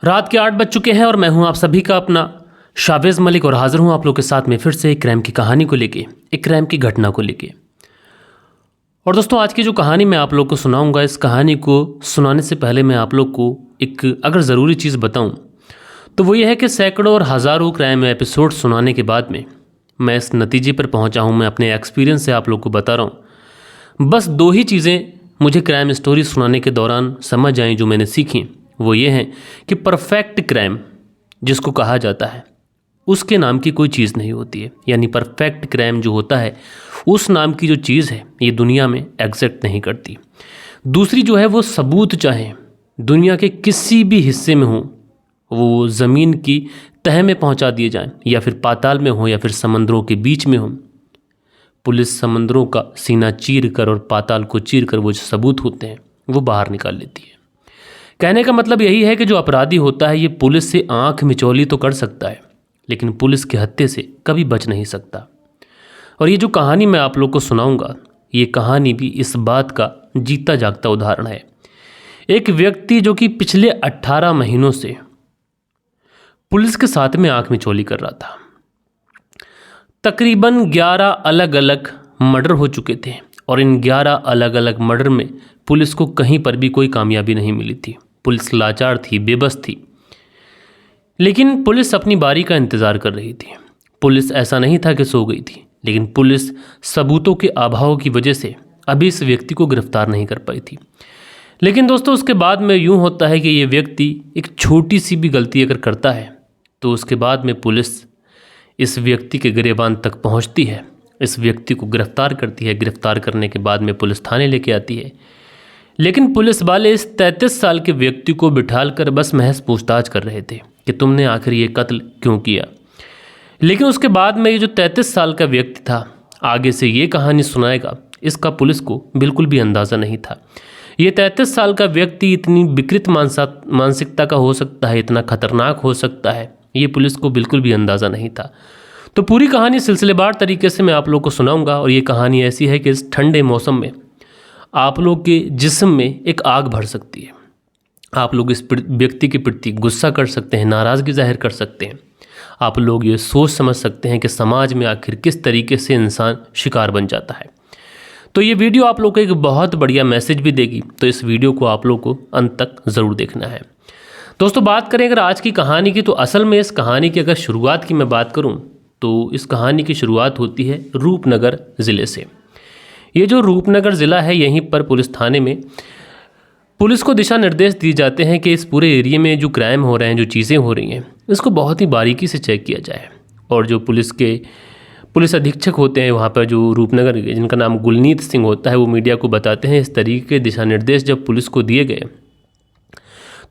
रात के 8 बज चुके हैं और मैं हूं आप सभी का अपना शावेज़ मलिक और हाजिर हूं आप लोग के साथ में फिर से एक क्राइम की कहानी को लेके, एक क्राइम की घटना को लेके। और दोस्तों, आज की जो कहानी मैं आप लोग को सुनाऊंगा, इस कहानी को सुनाने से पहले मैं आप लोग को एक अगर ज़रूरी चीज़ बताऊं तो वो ये है कि सैकड़ों और हज़ारों क्राइम एपिसोड सुनाने के बाद में मैं इस नतीजे पर पहुंचा हूं, मैं अपने एक्सपीरियंस से आप लोग को बता रहा हूं। बस 2 ही चीज़ें मुझे क्राइम स्टोरी सुनाने के दौरान समझ आई जो मैंने सीखी, वो ये हैं कि परफेक्ट क्राइम जिसको कहा जाता है उसके नाम की कोई चीज़ नहीं होती है। यानी परफेक्ट क्राइम जो होता है उस नाम की जो चीज़ है ये दुनिया में एग्जिस्ट नहीं करती। दूसरी जो है वो सबूत चाहे दुनिया के किसी भी हिस्से में हो, वो ज़मीन की तह में पहुंचा दिए जाएं या फिर पाताल में हो या फिर समंदरों के बीच में हो, पुलिस समंदरों का सीना चीर कर और पाताल को चीर कर वो जो सबूत होते हैं वो बाहर निकाल लेती है। कहने का मतलब यही है कि जो अपराधी होता है ये पुलिस से आंख मिचौली तो कर सकता है लेकिन पुलिस के हत्थे से कभी बच नहीं सकता। और ये जो कहानी मैं आप लोग को सुनाऊंगा, ये कहानी भी इस बात का जीता जागता उदाहरण है। एक व्यक्ति जो कि पिछले 18 महीनों से पुलिस के साथ में आंख मिचौली कर रहा था। तकरीबन 11 अलग अलग मर्डर हो चुके थे और इन 11 अलग अलग मर्डर में पुलिस को कहीं पर भी कोई कामयाबी नहीं मिली थी। पुलिस लाचार थी, बेबस थी, लेकिन पुलिस अपनी बारी का इंतज़ार कर रही थी। पुलिस ऐसा नहीं था कि सो गई थी, लेकिन पुलिस सबूतों के अभाव की वजह से अभी इस व्यक्ति को गिरफ्तार नहीं कर पाई थी। लेकिन दोस्तों, उसके बाद में यूँ होता है कि ये व्यक्ति एक छोटी सी भी गलती अगर करता है तो उसके बाद में पुलिस इस व्यक्ति के गिरेबान तक पहुंचती है, इस व्यक्ति को गिरफ्तार करती है। गिरफ्तार करने के बाद में पुलिस थाने लेके आती है, लेकिन पुलिस वाले इस 33 साल के व्यक्ति को बिठाल कर बस महज पूछताछ कर रहे थे कि तुमने आखिर ये कत्ल क्यों किया। लेकिन उसके बाद में ये जो 33 साल का व्यक्ति था आगे से ये कहानी सुनाएगा, इसका पुलिस को बिल्कुल भी अंदाज़ा नहीं था। ये 33 साल का व्यक्ति इतनी विकृत मानसिकता का हो सकता है, इतना खतरनाक हो सकता है, ये पुलिस को बिल्कुल भी अंदाज़ा नहीं था। तो पूरी कहानी सिलसिलेवार तरीके से मैं आप लोग को सुनाऊंगा। और ये कहानी ऐसी है कि इस ठंडे मौसम में आप लोग के जिस्म में एक आग भर सकती है। आप लोग इस व्यक्ति के प्रति गुस्सा कर सकते हैं, नाराज़गी जाहिर कर सकते हैं। आप लोग ये सोच समझ सकते हैं कि समाज में आखिर किस तरीके से इंसान शिकार बन जाता है। तो ये वीडियो आप लोग को एक बहुत बढ़िया मैसेज भी देगी, तो इस वीडियो को आप लोग को अंत तक ज़रूर देखना है। दोस्तों, बात करें अगर आज की कहानी की, तो असल में इस कहानी की अगर शुरुआत की मैं बात करूं तो इस कहानी की शुरुआत होती है रूपनगर ज़िले से। ये जो रूपनगर ज़िला है, यहीं पर पुलिस थाने में पुलिस को दिशा निर्देश दिए जाते हैं कि इस पूरे एरिया में जो क्राइम हो रहे हैं, जो चीज़ें हो रही हैं, इसको बहुत ही बारीकी से चेक किया जाए। और जो पुलिस अधीक्षक होते हैं वहाँ पर जो रूपनगर के, जिनका नाम गुलनीत सिंह होता है, वो मीडिया को बताते हैं इस तरीके के दिशा निर्देश जब पुलिस को दिए गए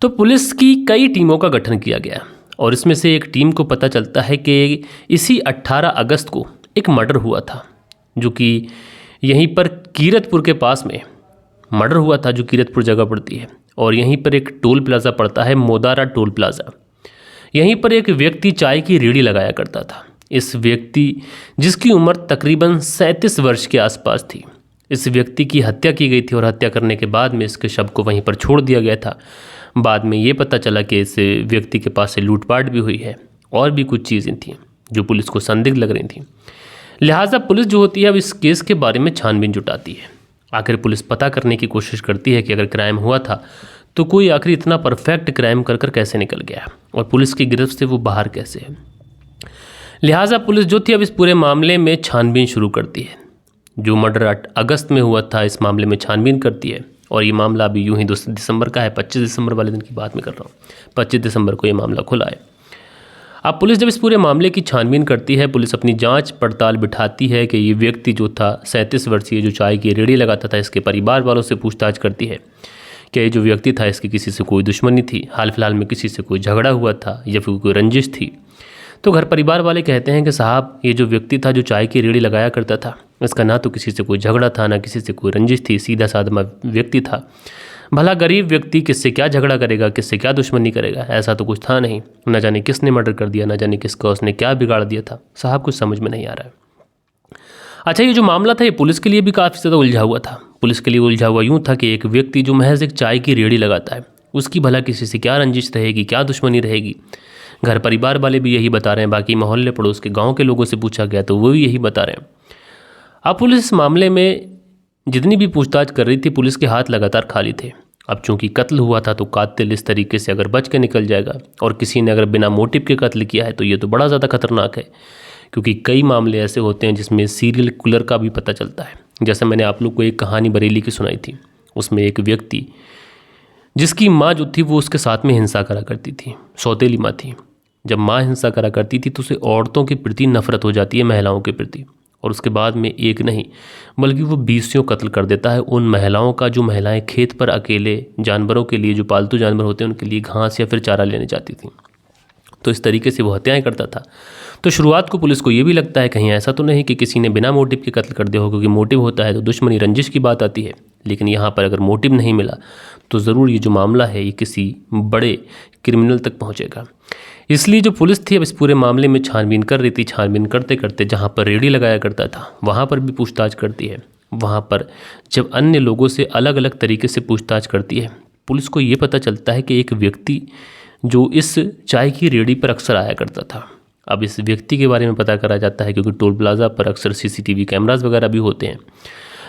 तो पुलिस की कई टीमों का गठन किया गया। और इसमें से एक टीम को पता चलता है कि इसी 18 अगस्त को एक मर्डर हुआ था, जो कि यहीं पर कीरतपुर के पास में मर्डर हुआ था, जो कीरतपुर जगह पड़ती है। और यहीं पर एक टोल प्लाज़ा पड़ता है, मोदारा टोल प्लाज़ा। यहीं पर एक व्यक्ति चाय की रेहड़ी लगाया करता था। इस व्यक्ति जिसकी उम्र तकरीबन 37 वर्ष के आसपास थी, इस व्यक्ति की हत्या की गई थी और हत्या करने के बाद में इसके शव को वहीं पर छोड़ दिया गया था। बाद में ये पता चला कि इस व्यक्ति के पास से लूटपाट भी हुई है और भी कुछ चीज़ें थीं जो पुलिस को संदिग्ध लग रही थीं। लिहाजा पुलिस जो होती है अब इस केस के बारे में छानबीन जुटाती है। आखिर पुलिस पता करने की कोशिश करती है कि अगर क्राइम हुआ था तो कोई आखिर इतना परफेक्ट क्राइम कर कैसे निकल गया और पुलिस की गिरफ्त से वो बाहर कैसे है। लिहाजा पुलिस जो थी अब इस पूरे मामले में छानबीन शुरू करती है। जो मर्डर 8 अगस्त में हुआ था, इस मामले में छानबीन करती है। और ये मामला अभी यूं ही 2 दिसंबर का है, 25 दिसंबर वाले दिन की बात मैं कर रहा हूँ। 25 दिसंबर को ये मामला खुला है। अब पुलिस जब इस पूरे मामले की छानबीन करती है, पुलिस अपनी जांच पड़ताल बिठाती है कि ये व्यक्ति जो था 37 वर्षीय, जो चाय की रेहड़ी लगाता था, इसके परिवार वालों से पूछताछ करती है कि ये जो व्यक्ति था इसकी किसी से कोई दुश्मनी थी, हाल फिलहाल में किसी से कोई झगड़ा हुआ था या फिर कोई रंजिश थी। तो घर परिवार वाले कहते हैं कि साहब, ये जो व्यक्ति था जो चाय की रेहड़ी लगाया करता था, इसका ना तो किसी से कोई झगड़ा था, ना किसी से कोई रंजिश थी, सीधा साधा व्यक्ति था। भला गरीब व्यक्ति किससे क्या झगड़ा करेगा, किससे क्या दुश्मनी करेगा, ऐसा तो कुछ था नहीं। न जाने किसने मर्डर कर दिया, न जाने किसका उसने क्या बिगाड़ दिया था। साहब, कुछ समझ में नहीं आ रहा है। अच्छा, ये जो मामला था ये पुलिस के लिए भी काफ़ी ज़्यादा उलझा हुआ था। पुलिस के लिए उलझा हुआ यूँ था कि एक व्यक्ति जो महज एक चाय की रेहड़ी लगाता है, उसकी भला किसी से क्या रंजिश रहेगी, क्या दुश्मनी रहेगी। घर परिवार वाले भी यही बता रहे हैं, बाकी मोहल्ले पड़ोस के गांव के लोगों से पूछा गया तो वो भी यही बता रहे हैं। अब पुलिस इस मामले में जितनी भी पूछताछ कर रही थी, पुलिस के हाथ लगातार खाली थे। अब चूंकि कत्ल हुआ था तो कातिल इस तरीके से अगर बच के निकल जाएगा और किसी ने अगर बिना मोटिव के कत्ल किया है तो ये तो बड़ा ज़्यादा खतरनाक है, क्योंकि कई मामले ऐसे होते हैं जिसमें सीरियल किलर का भी पता चलता है। जैसे मैंने आप लोग को एक कहानी बरेली की सुनाई थी, उसमें एक व्यक्ति जिसकी माँ जो थी वो उसके साथ में हिंसा करा करती थी, सौतेली माँ थी। जब माँ हिंसा करा करती थी तो उसे औरतों के प्रति नफरत हो जाती है, महिलाओं के प्रति, और उसके बाद में एक नहीं बल्कि वो 20 कत्ल कर देता है उन महिलाओं का जो महिलाएं खेत पर अकेले जानवरों के लिए, जो पालतू जानवर होते हैं उनके लिए घास या फिर चारा लेने जाती थी। तो इस तरीके से वो हत्याएं करता था। तो शुरुआत को पुलिस को ये भी लगता है कहीं ऐसा तो नहीं कि किसी ने बिना मोटिव के कत्ल कर दिया हो, क्योंकि मोटिव होता है तो दुश्मनी रंजिश की बात आती है। लेकिन यहाँ पर अगर मोटिव नहीं मिला तो ज़रूर ये जो मामला है ये किसी बड़े क्रिमिनल तक पहुँचेगा। इसलिए जो पुलिस थी अब इस पूरे मामले में छानबीन कर रही थी। छानबीन करते करते जहाँ पर रेडी लगाया करता था वहाँ पर भी पूछताछ करती है। वहाँ पर जब अन्य लोगों से अलग अलग तरीके से पूछताछ करती है, पुलिस को ये पता चलता है कि एक व्यक्ति जो इस चाय की रेडी पर अक्सर आया करता था। अब इस व्यक्ति के बारे में पता करा जाता है, क्योंकि टोल प्लाजा पर अक्सर CCTV कैमरास वगैरह भी होते हैं।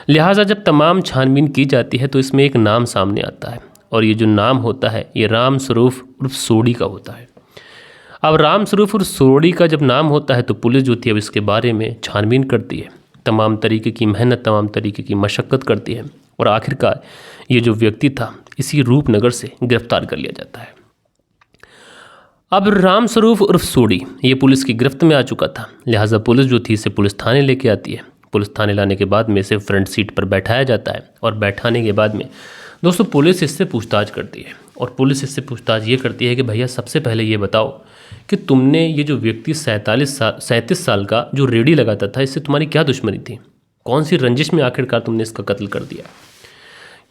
लिहाजा जब तमाम छानबीन की जाती है तो इसमें एक नाम सामने आता है, और ये जो नाम होता है ये राम स्वरूप उर्फ सोडी का होता है। अब राम स्वरूप उर्फ सोडी का जब नाम होता है तो पुलिस जो थी अब इसके बारे में छानबीन करती है, तमाम तरीके की मेहनत, तमाम तरीके की मशक्क़त करती है, और आखिरकार ये जो व्यक्ति था इसी रूपनगर से गिरफ्तार कर लिया जाता है। अब राम स्वरूप उर्फ सोडी ये पुलिस की गिरफ्त में आ चुका था। लिहाजा पुलिस जो थी इसे पुलिस थाने लेके आती है। पुलिस थाने लाने के बाद में इसे फ्रंट सीट पर बैठाया जाता है, और बैठाने के बाद में दोस्तों पुलिस इससे पूछताछ करती है। और पुलिस इससे पूछताछ ये करती है कि भैया सबसे पहले ये बताओ कि तुमने ये जो व्यक्ति 37 साल का जो रेडी लगाता था, इससे तुम्हारी क्या दुश्मनी थी, कौन सी रंजिश में आखिरकार तुमने इसका कत्ल कर दिया।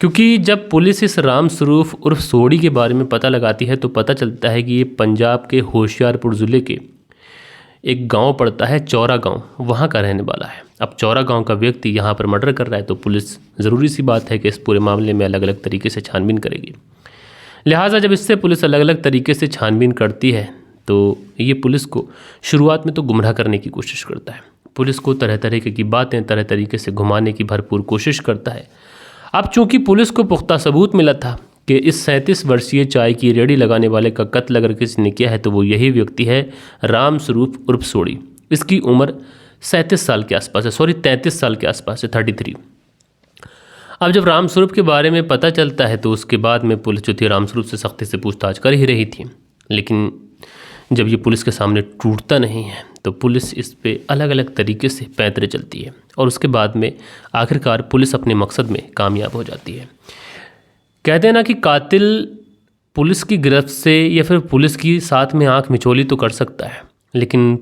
क्योंकि जब पुलिस इस राम स्वरूप उर्फ सोडी के बारे में पता लगाती है तो पता चलता है कि ये पंजाब के होशियारपुर ज़िले के एक गांव पड़ता है, चौरा गांव, वहां का रहने वाला है। अब चौरा गांव का व्यक्ति यहां पर मर्डर कर रहा है तो पुलिस ज़रूरी सी बात है कि इस पूरे मामले में अलग अलग तरीके से छानबीन करेगी। लिहाजा जब इससे पुलिस अलग अलग तरीके से छानबीन करती है तो ये पुलिस को शुरुआत में तो गुमराह करने की कोशिश करता है। पुलिस को तरह तरीके की बातें तरह तरीके से घुमाने की भरपूर कोशिश करता है। अब चूंकि पुलिस को पुख्ता सबूत मिला था कि इस 37 वर्षीय चाय की रेडी लगाने वाले का कत्ल अगर किसी ने किया है तो वो यही व्यक्ति है, राम स्वरूप उर्फ सोडी। इसकी उम्र 37 साल के आसपास है, 33 साल के आसपास है, 33। अब जब राम स्वरूप के बारे में पता चलता है तो उसके बाद में पुलिस जो थी राम स्वरूप से सख्ती से पूछताछ कर ही रही थी। लेकिन जब ये पुलिस के सामने टूटता नहीं है तो पुलिस इस पे अलग अलग तरीके से पैंतरे चलती है, और उसके बाद में आखिरकार पुलिस अपने मकसद में कामयाब हो जाती है। कहते हैं ना कि कातिल पुलिस की गिरफ्त से या फिर पुलिस की साथ में आंख मिचौली तो कर सकता है, लेकिन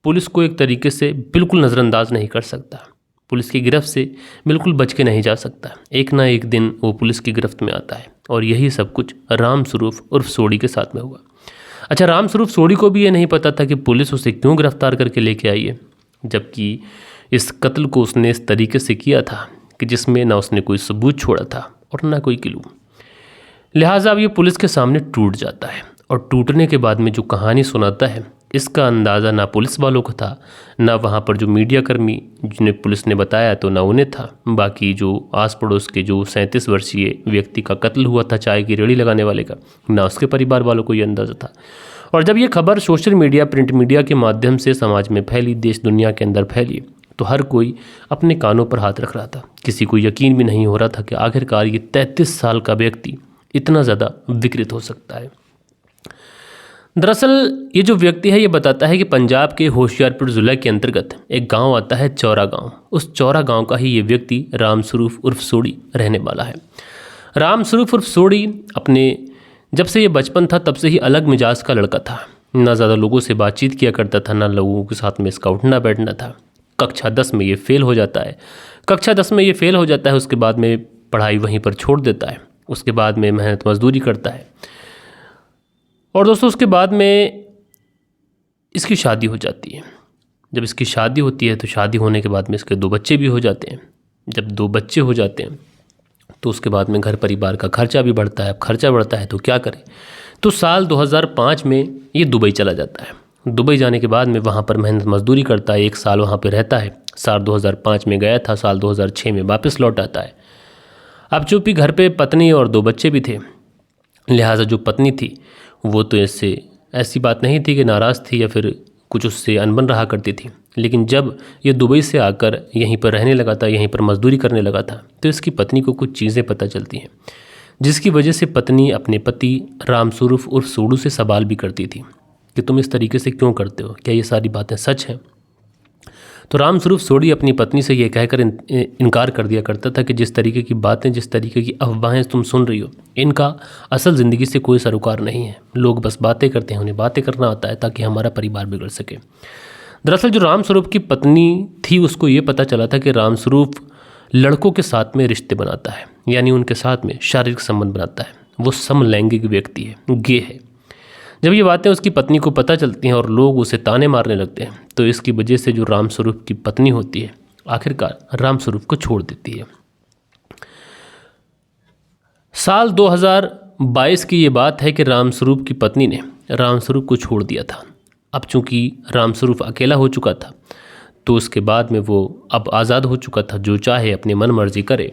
पुलिस को एक तरीके से बिल्कुल नज़रअंदाज नहीं कर सकता। पुलिस की गिरफ्त से बिल्कुल बच के नहीं जा सकता। एक ना एक दिन वो पुलिस की गिरफ्त में आता है, और यही सब कुछ राम स्वरूप उर्फ सोडी के साथ में हुआ। अच्छा, राम स्वरूप सोडी को भी ये नहीं पता था कि पुलिस उसे क्यों गिरफ्तार करके लेके आई है, जबकि इस कत्ल को उसने इस तरीके से किया था कि जिसमें ना उसने कोई सबूत छोड़ा था और ना कोई क्लू। लिहाजा अब ये पुलिस के सामने टूट जाता है, और टूटने के बाद में जो कहानी सुनाता है इसका अंदाज़ा ना पुलिस वालों को था, ना वहाँ पर जो मीडियाकर्मी जिन्हें पुलिस ने बताया तो ना उन्हें था। बाकी जो आस पड़ोस के जो 37 वर्षीय व्यक्ति का कत्ल हुआ था चाय की रेड़ी लगाने वाले का, ना उसके परिवार वालों को ये अंदाज़ा था। और जब ये खबर सोशल मीडिया, प्रिंट मीडिया के माध्यम से समाज में फैली, देश दुनिया के अंदर फैली, तो हर कोई अपने कानों पर हाथ रख रहा था। किसी को यकीन भी नहीं हो रहा था कि आखिरकार ये 33 साल का व्यक्ति इतना ज़्यादा विकृत हो सकता है। दरअसल ये जो व्यक्ति है ये बताता है कि पंजाब के होशियारपुर ज़िले के अंतर्गत एक गांव आता है चौरा गांव। उस चौरा गांव का ही ये व्यक्ति राम स्वरूप उर्फ सोडी रहने वाला है। राम स्वरूप उर्फ सोडी अपने जब से ये बचपन था तब से ही अलग मिजाज का लड़का था। ना ज़्यादा लोगों से बातचीत किया करता था, ना लोगों के साथ में इसका उठना बैठना था। कक्षा 10 में ये फेल हो जाता है। कक्षा 10 में ये फेल हो जाता है, उसके बाद में पढ़ाई वहीं पर छोड़ देता है। उसके बाद में मेहनत मजदूरी करता है, और दोस्तों उसके बाद में इसकी शादी हो जाती है। जब इसकी शादी होती है तो शादी होने के बाद में इसके 2 बच्चे भी हो जाते हैं। जब 2 बच्चे हो जाते हैं तो उसके बाद में घर परिवार का खर्चा भी बढ़ता है। अब खर्चा बढ़ता है तो क्या करें। तो साल 2005 में ये दुबई चला जाता है। दुबई जाने के बाद में वहाँ पर मेहनत मजदूरी करता है, 1 साल वहाँ पर रहता है। साल 2005 में गया था, साल 2006 में वापस लौट आता है। अब चूँकि घर पे पत्नी और 2 बच्चे भी थे, लिहाजा जो पत्नी थी वो तो ऐसी बात नहीं थी कि नाराज़ थी या फिर कुछ उससे अनबन रहा करती थी। लेकिन जब ये दुबई से आकर यहीं पर रहने लगा था, यहीं पर मजदूरी करने लगा था, तो इसकी पत्नी को कुछ चीज़ें पता चलती हैं, जिसकी वजह से पत्नी अपने पति रामस्वरूप उर्फ सोडू से सवाल भी करती थी कि तुम इस तरीके से क्यों करते हो, क्या ये सारी बातें सच हैं। तो रामस्वरूप सोडी अपनी पत्नी से ये कहकर इनकार कर दिया करता था कि जिस तरीके की बातें, जिस तरीके की अफवाहें तुम सुन रही हो, इनका असल ज़िंदगी से कोई सरोकार नहीं है। लोग बस बातें करते हैं, उन्हें बातें करना आता है ताकि हमारा परिवार बिगड़ सके। दरअसल जो रामस्वरूप की पत्नी थी उसको ये पता चला था कि रामस्वरूप लड़कों के साथ में रिश्ते बनाता है, यानी उनके साथ में शारीरिक संबंध बनाता है। वो समलैंगिक व्यक्ति है, गे है। जब ये बातें उसकी पत्नी को पता चलती हैं और लोग उसे ताने मारने लगते हैं, तो इसकी वजह से जो रामस्वरूप की पत्नी होती है आखिरकार रामस्वरूप को छोड़ देती है। साल 2022 की ये बात है कि रामस्वरूप की पत्नी ने रामस्वरूप को छोड़ दिया था। अब चूंकि रामस्वरूप अकेला हो चुका था तो उसके बाद में वो अब आज़ाद हो चुका था, जो चाहे अपनी मन मर्जी करे।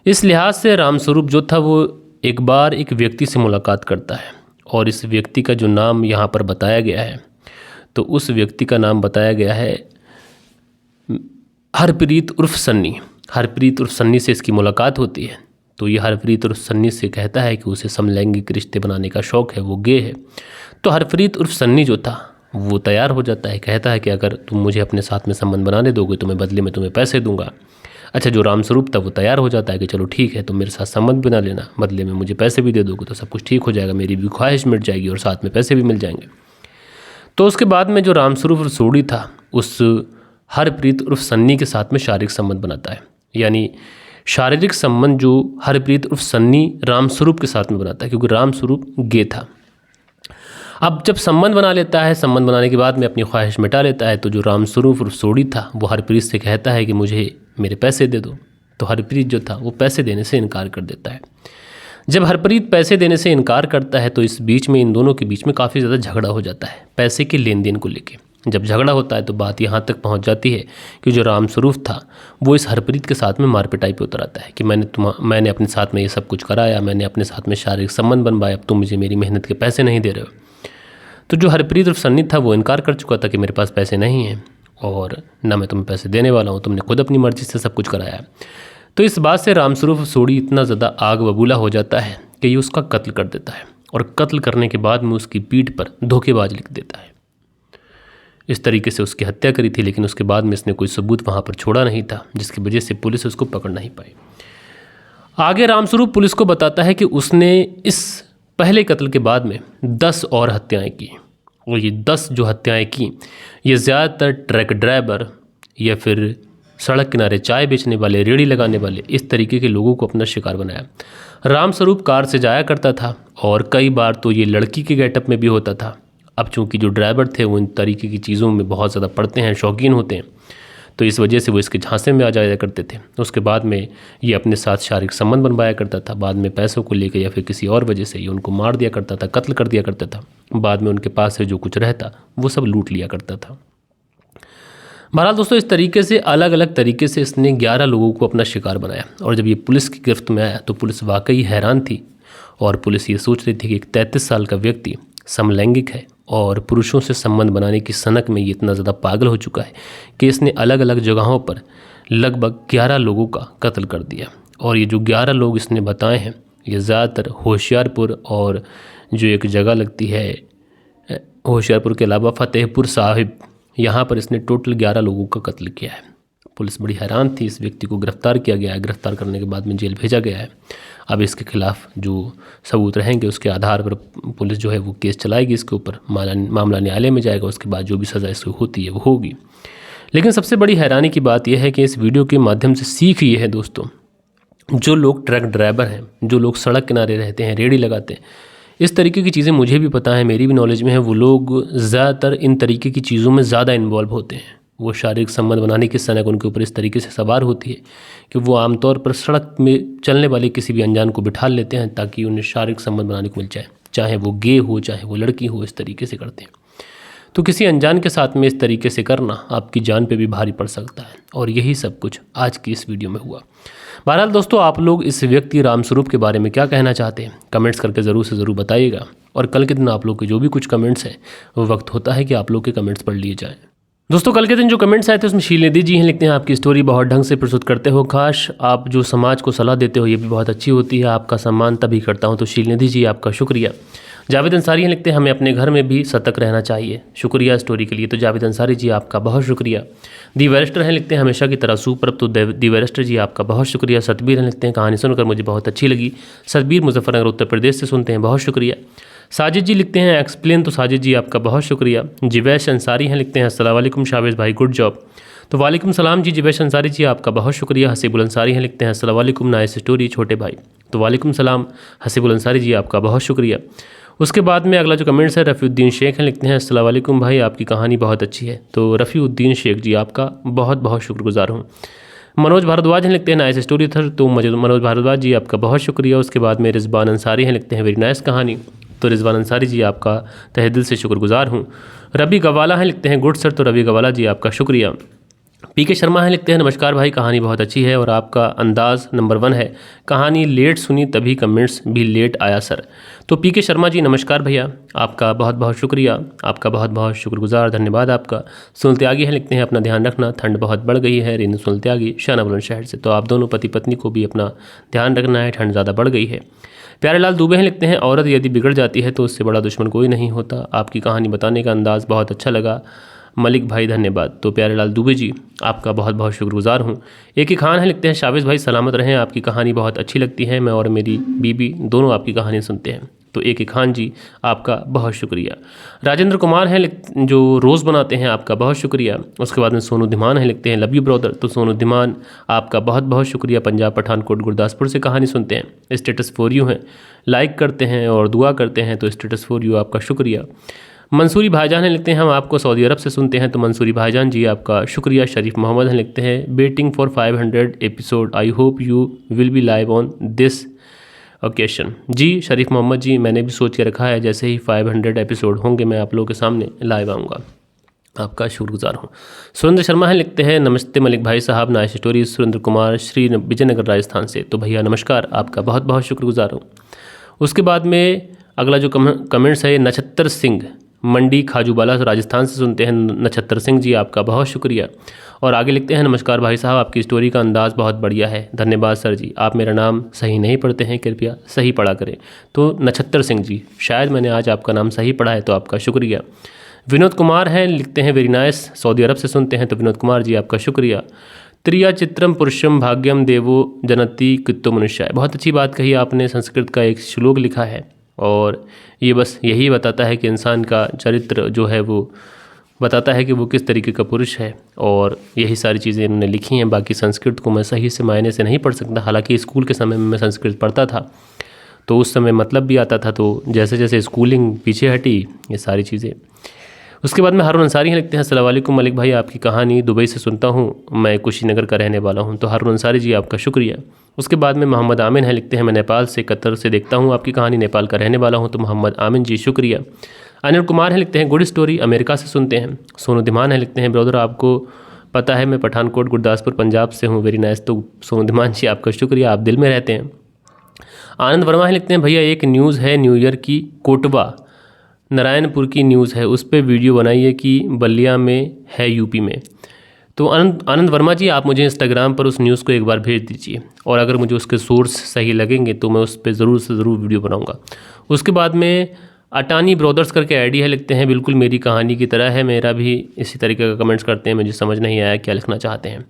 इस लिहाज से रामस्वरूप जो था वो एक बार एक व्यक्ति से मुलाकात करता है और इस व्यक्ति का जो नाम यहाँ पर बताया गया है, तो उस व्यक्ति का नाम बताया गया है हरप्रीत उर्फ सन्नी। हरप्रीत उर्फ सन्नी से इसकी मुलाकात होती है। तो ये हरप्रीत उर्फ सन्नी से कहता है कि उसे समलैंगिक रिश्ते बनाने का शौक़ है, वो गे है। तो हरप्रीत उर्फ सन्नी जो था वो तैयार हो जाता है, कहता है कि अगर तुम मुझे अपने साथ में संबंध बनाने दोगे तो मैं बदले में तुम्हें पैसे दूंगा। अच्छा, जो रामस्वरूप था वो तैयार हो जाता है कि चलो ठीक है, तुम मेरे साथ संबंध बना लेना, बदले में मुझे पैसे भी दे दोगे तो सब कुछ ठीक हो जाएगा, मेरी भी ख्वाहिश मिट जाएगी और साथ में पैसे भी मिल जाएंगे। तो उसके बाद में जो रामस्वरूप उर्फ सोडी था उस हरप्रीत उर्फ सन्नी के साथ में शारीरिक संबंध बनाता है, यानी शारीरिक संबंध जो हरप्रीत उर्फ सन्नी रामस्वरूप के साथ में बनाता है, क्योंकि रामस्वरूप गे था। अब जब संबंध बना लेता है, संबंध बनाने के बाद में अपनी ख्वाहिश मिटा लेता है, तो जो रामस्वरूप उर्फ सोडी था वो हरप्रीत से कहता है कि मुझे मेरे पैसे दे दो। तो हरप्रीत जो था वो पैसे देने से इनकार कर देता है। जब हरप्रीत पैसे देने से इनकार करता है तो इस बीच में इन दोनों के बीच में काफ़ी ज़्यादा झगड़ा हो जाता है पैसे के लेन देन को लेके। जब झगड़ा होता है तो बात यहाँ तक पहुँच जाती है कि जो रामस्वरूप था वो इस हरप्रीत के साथ में मारपिटाई पे उतर आता है कि मैंने अपने साथ में ये सब कुछ कराया, मैंने अपने साथ में शारीरिक संबंध बनवाया, अब तुम मुझे मेरी मेहनत के पैसे नहीं दे रहे हो। तो जो हरप्रीत और सन्नी था वो इनकार कर चुका था कि मेरे पास पैसे नहीं हैं और ना मैं तुम्हें पैसे देने वाला हूँ, तुमने खुद अपनी मर्जी से सब कुछ कराया। तो इस बात से रामस्वरूप सोडी इतना ज़्यादा आग बबूला हो जाता है कि ये उसका कत्ल कर देता है और कत्ल करने के बाद में उसकी पीठ पर धोखेबाज लिख देता है। इस तरीके से उसकी हत्या करी थी, लेकिन उसके बाद में इसने कोई सबूत वहाँ पर छोड़ा नहीं था, जिसकी वजह से पुलिस उसको पकड़ नहीं पाई। आगे रामस्वरूप पुलिस को बताता है कि उसने इस पहले कत्ल के बाद में 10 और हत्याएं की, और ये 10 जो हत्याएं की ये ज़्यादातर ट्रक ड्राइवर या फिर सड़क किनारे चाय बेचने वाले, रेहड़ी लगाने वाले, इस तरीके के लोगों को अपना शिकार बनाया। रामस्वरूप कार से जाया करता था और कई बार तो ये लड़की के गेटअप में भी होता था। अब चूँकि जो ड्राइवर थे वो इन तरीके की चीज़ों में बहुत ज़्यादा पड़ते हैं, शौकीन होते हैं, तो इस वजह से वो इसके झांसे में आ जाया करते थे। उसके बाद में ये अपने साथ शारीरिक संबंध बनवाया करता था, बाद में पैसों को लेकर या फिर किसी और वजह से ये उनको मार दिया करता था, कत्ल कर दिया करता था। बाद में उनके पास से जो कुछ रहता वो सब लूट लिया करता था। बहरहाल दोस्तों, इस तरीके से अलग अलग तरीके से इसने 11 लोगों को अपना शिकार बनाया। और जब ये पुलिस की गिरफ्त में आया तो पुलिस वाकई हैरान थी और पुलिस ये सोच रही थी कि एक 33 साल का व्यक्ति समलैंगिक है और पुरुषों से संबंध बनाने की सनक में ये इतना ज़्यादा पागल हो चुका है कि इसने अलग अलग जगहों पर लगभग 11 लोगों का कत्ल कर दिया। और ये जो 11 लोग इसने बताए हैं ये ज़्यादातर होशियारपुर और जो एक जगह लगती है होशियारपुर के अलावा फतेहपुर साहिब, यहाँ पर इसने टोटल 11 लोगों का कत्ल किया है। पुलिस बड़ी हैरान थी। इस व्यक्ति को गिरफ्तार किया गया है, गिरफ्तार करने के बाद में जेल भेजा गया है। अब इसके खिलाफ जो सबूत रहेंगे उसके आधार पर पुलिस जो है वो केस चलाएगी इसके ऊपर, मामला न्यायालय में जाएगा, उसके बाद जो भी सज़ा इसको होती है वो होगी। लेकिन सबसे बड़ी हैरानी की बात यह है कि इस वीडियो के माध्यम से सीख ये है दोस्तों, जो लोग ट्रक ड्राइवर हैं, जो लोग सड़क किनारे रहते हैं, रेहड़ी लगाते हैं, इस तरीके की चीज़ें मुझे भी पता है, मेरी भी नॉलेज में है, वो लोग ज़्यादातर इन तरीके की चीज़ों में ज़्यादा इन्वॉल्व होते हैं। वो शारीरिक संबंध बनाने के समय उनके ऊपर इस तरीके से सवार होती है कि वो आमतौर पर सड़क में चलने वाले किसी भी अनजान को बिठा लेते हैं ताकि उन्हें शारीरिक संबंध बनाने को मिल जाए, चाहे वो गे हो चाहे वो लड़की हो, इस तरीके से करते हैं। तो किसी अनजान के साथ में इस तरीके से करना आपकी जान पे भी भारी पड़ सकता है, और यही सब कुछ आज की इस वीडियो में हुआ। बहरहाल दोस्तों, आप लोग इस व्यक्ति रामस्वरूप के बारे में क्या कहना चाहते हैं, कमेंट्स करके ज़रूर से ज़रूर बताइएगा। और कल के दिन आप लोग के जो भी कुछ कमेंट्स हैं वो वक्त होता है कि आप लोग के कमेंट्स पढ़ लिए जाएँ। दोस्तों, कल के दिन जो कमेंट्स आए थे उसमें शीलनिधि जी हैं, लिखते हैं आपकी स्टोरी बहुत ढंग से प्रस्तुत करते हो, काश आप जो समाज को सलाह देते हो ये भी बहुत अच्छी होती है, आपका सम्मान तभी करता हूँ। तो शीलनिधि जी आपका शुक्रिया। जावेद अंसारी हैं, लिखते हैं हमें अपने घर में भी सतर्क रहना चाहिए, शुक्रिया स्टोरी के लिए। तो जावेद अंसारी जी आपका बहुत शुक्रिया। दी वेरेस्टर हैं, लिखते हैं हमेशा की तरह सुपर। तो दी वेरेस्टर जी आपका बहुत शुक्रिया। सतबीर हैं, लिखते हैं कहानी सुनकर मुझे बहुत अच्छी लगी। सतबीर मुजफ्फरनगर उत्तर प्रदेश से सुनते हैं, बहुत शुक्रिया। साजिद जी लिखते हैं एक्सप्लेन। तो साजिद जी आपका बहुत शुक्रिया। जिवैश अंसारी हैं, लिखते हैं अस्सलाम वालेकुम शावेज भाई, गुड जॉब। तो वालेकुम सलाम जी जिवैश अंसारी जी आपका बहुत शुक्रिया। हसीबुल अंसारी हैं, लिखते हैं अस्सलाम वालेकुम, नाइस स्टोरी छोटे भाई। तो वालेकुम सलाम हसीबुल अंसारी जी आपका बहुत शुक्रिया। उसके बाद में अगला जो कमेंट्स है रफ़ीउद्दीन शेख हैं, लिखते हैं अस्सलाम वालेकुम भाई, आपकी कहानी बहुत अच्छी है। तो रफ़ीउद्दीन शेख जी आपका बहुत बहुत शुक्रगुजार हूँ। मनोज भारद्वाज हैं, लिखते हैं नाइस स्टोरी थर। तो मनोज भारद्वाज जी आपका बहुत शुक्रिया। उसके बाद में रिजवान अंसारी हैं, लिखते हैं वेरी नाइस कहानी। तो रिजवान अंसारी जी आपका तहे दिल से शुक्रगुजार हूँ। रवि गवाला हैं, लिखते हैं गुड सर। तो रवि गवाला जी आपका शुक्रिया। पीके शर्मा हैं, लिखते हैं नमस्कार भाई, कहानी बहुत अच्छी है और आपका अंदाज़ नंबर 1 है। कहानी लेट सुनी तभी कमेंट्स भी लेट आया सर। तो पीके शर्मा जी नमस्कार भैया, आपका बहुत बहुत शुक्रिया, आपका बहुत बहुत शुक्रगुजार, धन्यवाद आपका। सुनील त्यागी हैं, लिखते हैं अपना ध्यान रखना, ठंड बहुत बढ़ गई है। रेनू सुनील त्यागी शाहना बुलंदशहर से। तो आप दोनों पति पत्नी को भी अपना ध्यान रखना है, ठंड ज़्यादा बढ़ गई है। प्यारे लाल दुबे हैं, लिखते हैं औरत यदि बिगड़ जाती है तो उससे बड़ा दुश्मन कोई नहीं होता, आपकी कहानी बताने का अंदाज़ बहुत अच्छा लगा मलिक भाई, धन्यवाद। तो प्यारे लाल दुबे जी आपका बहुत बहुत शुक्रगुजार हूँ। एक ही खान है, लिखते हैं शावेज भाई सलामत रहें, आपकी कहानी बहुत अच्छी लगती है, मैं और मेरी बीबी दोनों आपकी कहानी सुनते हैं। तो एक ही खान जी आपका बहुत शुक्रिया। राजेंद्र कुमार हैं जो रोज़ बनाते हैं, आपका बहुत शुक्रिया। उसके बाद में सोनू धीमान हैं, लिखते हैं लव यू ब्रदर। तो सोनू धीमान आपका बहुत बहुत शुक्रिया, पंजाब पठानकोट गुरदासपुर से कहानी सुनते हैं। स्टेटस फॉर यू हैं, लाइक करते हैं और दुआ करते हैं, तो स्टेटस फॉर यू आपका शुक्रिया। मंसूरी भाईजान हैं, लिखते हैं हम आपको सऊदी अरब से सुनते हैं। तो मंसूरी भाईजान जी आपका शुक्रिया। शरीफ मोहम्मद हैं, लिखते हैं waiting for 500 episode, I hope you will be live on this occasion. जी शरीफ मोहम्मद जी, मैंने भी सोच के रखा है जैसे ही 500 एपिसोड होंगे मैं आप लोगों के सामने लाइव आऊँगा, आपका शुक्रगुजार हूँ। सुरेंद्र शर्मा हैं, लिखते हैं नमस्ते मलिक भाई साहब, नाइस स्टोरी। सुरेंद्र कुमार श्री विजयनगर राजस्थान से। तो भैया नमस्कार, आपका बहुत बहुत शुक्रगुजार हूँ। उसके बाद में अगला जो कमेंट्स है नक्षत्र सिंह मंडी खाजूवाला राजस्थान से सुनते हैं। नक्षत्र सिंह जी आपका बहुत शुक्रिया। और आगे लिखते हैं नमस्कार भाई साहब, आपकी स्टोरी का अंदाज़ बहुत बढ़िया है, धन्यवाद सर जी। आप मेरा नाम सही नहीं पढ़ते हैं, कृपया सही पढ़ा करें। तो नक्षत्र सिंह जी, शायद मैंने आज आपका नाम सही पढ़ा है, तो आपका शुक्रिया। विनोद कुमार हैं, लिखते हैं वेरी नाइस, सऊदी अरब से सुनते हैं। तो विनोद कुमार जी आपका शुक्रिया। त्रिया चित्रम पुरुषम भाग्यम देवो जनति कित्तो मनुष्य, बहुत अच्छी बात कही आपने, संस्कृत का एक श्लोक लिखा है और ये बस यही बताता है कि इंसान का चरित्र जो है वो बताता है कि वो किस तरीके का पुरुष है, और यही सारी चीज़ें इन्होंने लिखी हैं। बाकी संस्कृत को मैं सही से मायने से नहीं पढ़ सकता, हालांकि स्कूल के समय में मैं संस्कृत पढ़ता था तो उस समय मतलब भी आता था, तो जैसे जैसे स्कूलिंग पीछे हटी ये सारी चीज़ें। उसके बाद में हारून अंसारी हैं, लिखते हैं अस्सलाम वालेकुम मलिक भाई, आपकी कहानी दुबई से सुनता हूँ, मैं कुशीनगर का रहने वाला हूँ। तो हारून अंसारी जी आपका शुक्रिया। उसके बाद में मोहम्मद आमिन हैं, लिखते हैं मैं नेपाल से कतर से देखता हूँ आपकी कहानी, नेपाल का रहने वाला हूँ। तो मोहम्मद आमिन जी शुक्रिया। अनिल कुमार हैं, लिखते हैं गुड स्टोरी, अमेरिका से सुनते हैं। सोनू धीमान हैं, लिखते हैं ब्रदर आपको पता है मैं पठानकोट गुरदासपुर पंजाब से हूँ, वेरी नाइस। तो सोनू धीमान जी आपका शुक्रिया, आप दिल में रहते हैं। आनंद वर्मा हैं, लिखते हैं भैया एक न्यूज़ है न्यू ईयर की, कोटवा नारायणपुर की न्यूज़ है, उस पर वीडियो बनाइए कि बलिया में है यूपी में। तो आनंद वर्मा जी आप मुझे इंस्टाग्राम पर उस न्यूज़ को एक बार भेज दीजिए, और अगर मुझे उसके सोर्स सही लगेंगे तो मैं उस पर ज़रूर से ज़रूर वीडियो बनाऊंगा। उसके बाद में अटानी ब्रदर्स करके आईडी है, लिखते हैं बिल्कुल मेरी कहानी की तरह है, मेरा भी इसी तरीके का कमेंट्स करते हैं, मुझे समझ नहीं आया क्या लिखना चाहते हैं।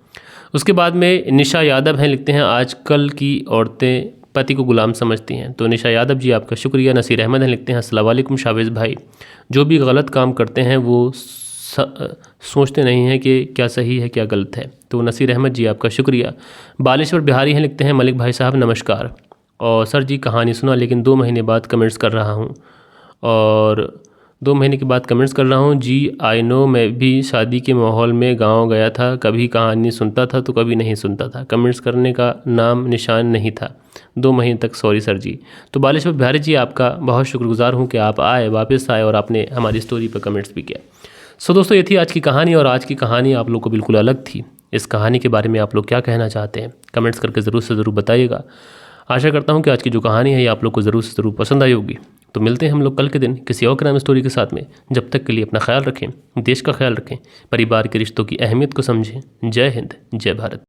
उसके बाद में निशा यादव हैं, लिखते हैं आजकल की औरतें पति को गुलाम समझती हैं। तो निशा यादव जी आपका शुक्रिया। नसीर अहमद हैं, लिखते हैं अस्सलाम वालेकुम शावेज़ भाई, जो भी गलत काम करते हैं वो सोचते नहीं हैं कि क्या सही है क्या गलत है। तो नसीर अहमद जी आपका शुक्रिया। बालेश्वर बिहारी हैं, लिखते हैं मलिक भाई साहब नमस्कार, और सर जी कहानी सुना लेकिन 2 महीने बाद कमेंट्स कर रहा हूँ, और 2 महीने के बाद कमेंट्स कर रहा हूँ। जी आई नो, मैं भी शादी के माहौल में गांव गया था, कभी कहानी सुनता था तो कभी नहीं सुनता था, कमेंट्स करने का नाम निशान नहीं था 2 महीने तक, सॉरी सर जी। तो बालेश्वर बिहारी जी, आपका बहुत शुक्रगुजार हूँ कि आप आए, वापस आए और आपने हमारी स्टोरी पर कमेंट्स भी किया। सो दोस्तों, ये थी आज की कहानी, और आज की कहानी आप लोग को बिल्कुल अलग थी। इस कहानी के बारे में आप लोग क्या कहना चाहते हैं, कमेंट्स करके ज़रूर से ज़रूर बताइएगा। आशा करता हूँ कि आज की जो कहानी है ये आप लोग को ज़रूर से ज़रूर पसंद आई होगी। तो मिलते हैं हम लोग कल के दिन किसी और क्राइम स्टोरी के साथ में। जब तक के लिए अपना ख्याल रखें, देश का ख्याल रखें, परिवार के रिश्तों की अहमियत को समझें। जय हिंद, जय भारत।